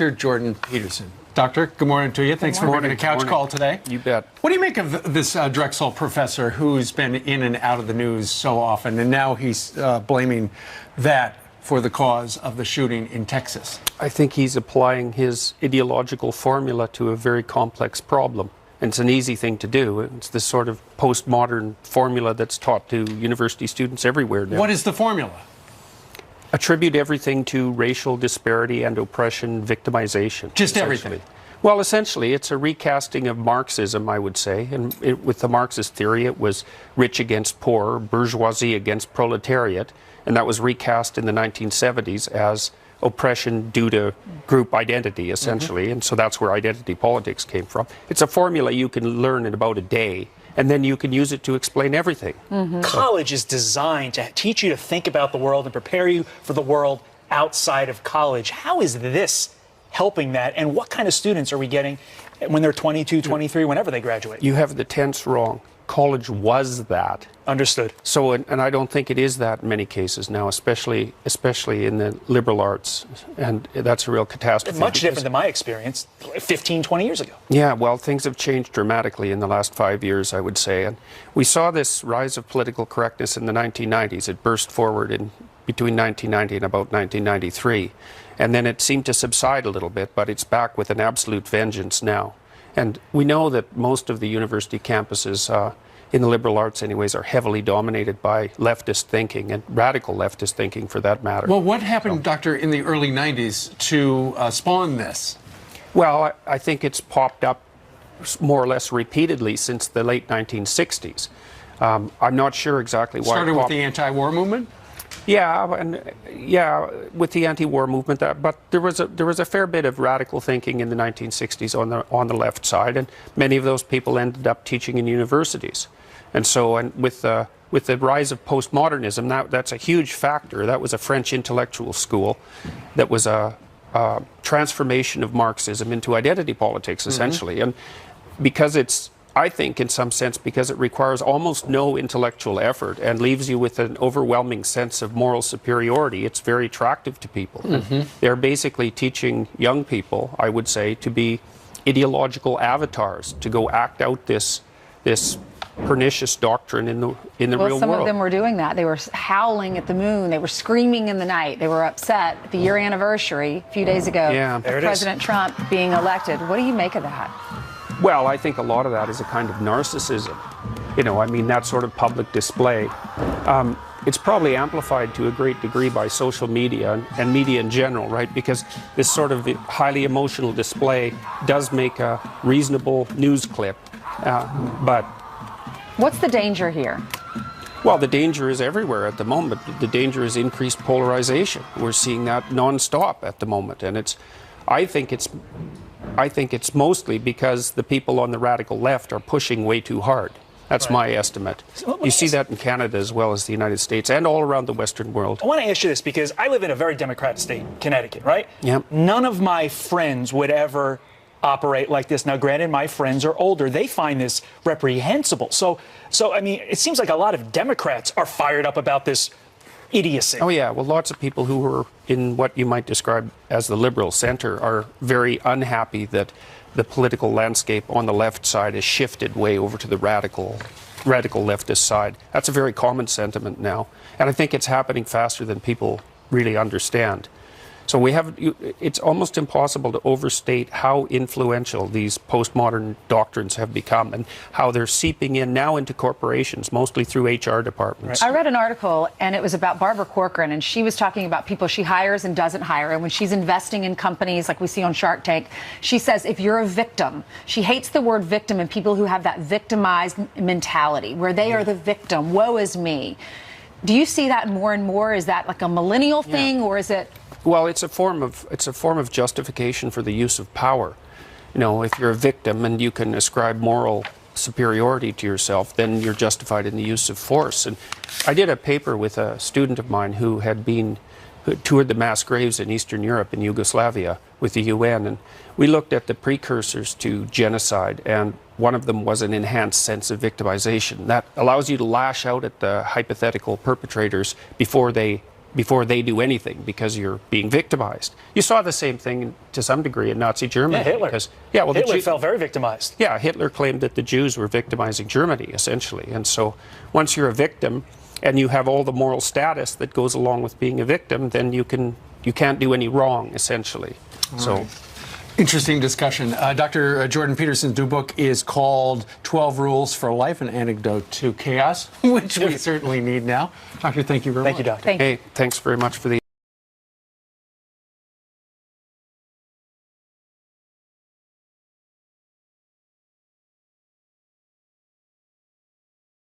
Dr. Jordan Peterson. Doctor, good morning to you. Thanks for making a couch call today. You bet. What do you make of this Drexel professor who's been in and out of the news so often, and now he's blaming that for the cause of the shooting in Texas? I think he's applying his ideological formula to a very complex problem. And it's an easy thing to do. It's this sort of postmodern formula that's taught to university students everywhere now. What is the formula? Attribute everything to racial disparity and oppression, victimization. Just everything? Well, essentially, it's a recasting of Marxism, I would say. And with the Marxist theory, it was rich against poor, bourgeoisie against proletariat. And that was recast in the 1970s as oppression due to group identity, essentially. And so that's where identity politics came from. It's a formula you can learn in about a day, and then you can use it to explain everything. College is designed to teach you to think about the world and prepare you for the world outside of college. How is this helping that, and what kind of students are we getting when they're 22, 23, whenever they graduate? You have the tense wrong. College was that. Understood. So, and I don't think it is that in many cases now, especially in the liberal arts, and that's a real catastrophe. Much different than my experience 15, 20 years ago. Yeah, well, things have changed dramatically in the last 5 years, I would say. And we saw this rise of political correctness in the 1990s. It burst forward in between 1990 and about 1993. And then it seemed to subside a little bit, but it's back with an absolute vengeance now. And we know that most of the university campuses, in the liberal arts anyways, are heavily dominated by leftist thinking, and radical leftist thinking for that matter. Well, what happened, Doctor, in the early 90s to spawn this? Well, I think it's popped up more or less repeatedly since the late 1960s. I'm not sure exactly why. Started with the anti-war movement? Yeah, with the anti-war movement, but there was a fair bit of radical thinking in the 1960s on the left side, and many of those people ended up teaching in universities. And so, and with the rise of postmodernism, that's a huge factor. That was a French intellectual school that was a transformation of Marxism into identity politics, essentially. And because it's, I think, in some sense, because it requires almost no intellectual effort and leaves you with an overwhelming sense of moral superiority, it's very attractive to people. They're basically teaching young people, I would say, to be ideological avatars, to go act out this pernicious doctrine in the real world. Some of them were doing that. They were howling at the moon. They were screaming in the night. They were upset at the year anniversary a few days ago of President Trump being elected. What do you make of that? Well, I think a lot of that is a kind of narcissism. You know, I mean, that sort of public display. It's probably amplified to a great degree by social media and media in general, right? Because this sort of highly emotional display does make a reasonable news clip. But what's the danger here? Well, the danger is everywhere at the moment. The danger is increased polarization. We're seeing that nonstop at the moment. And I think it's mostly because the people on the radical left are pushing way too hard. That's my estimate. You see that in Canada as well as the United States and all around the Western world. I want to ask you this because I live in a very Democrat state, Connecticut, right? Yep. None of my friends would ever operate like this. Now, granted, my friends are older. They find this reprehensible. So I mean, it seems like a lot of Democrats are fired up about this idiocy. Oh, yeah. Well, lots of people who are in what you might describe as the liberal center are very unhappy that the political landscape on the left side has shifted way over to the radical leftist side. That's a very common sentiment now. And I think it's happening faster than people really understand. So it's almost impossible to overstate how influential these postmodern doctrines have become and how they're seeping in now into corporations, mostly through HR departments. I read an article, and it was about Barbara Corcoran, and she was talking about people she hires and doesn't hire. And when she's investing in companies like we see on Shark Tank, she says if you're a victim, she hates the word victim and people who have that victimized mentality, where they are the victim, woe is me. Do you see that more and more? Is that like a millennial thing, or is it... Well, it's a form of justification for the use of power. You know, if you're a victim and you can ascribe moral superiority to yourself, then you're justified in the use of force. And I did a paper with a student of mine who toured the mass graves in Eastern Europe and Yugoslavia with the UN, and we looked at the precursors to genocide, and one of them was an enhanced sense of victimization that allows you to lash out at the hypothetical perpetrators before they before they do anything because you're being victimized. You saw the same thing to some degree in Nazi Germany. Yeah, Hitler. Because, Hitler felt very victimized. Yeah, Hitler claimed that the Jews were victimizing Germany, essentially. And so once you're a victim and you have all the moral status that goes along with being a victim, then you can't do any wrong, essentially. So. Interesting discussion. Dr. Jordan Peterson's new book is called 12 Rules for Life, an Antidote to Chaos, which we certainly need now. Doctor, thank you very much. Thank you, Doctor. Thank you. Hey, thanks very much for the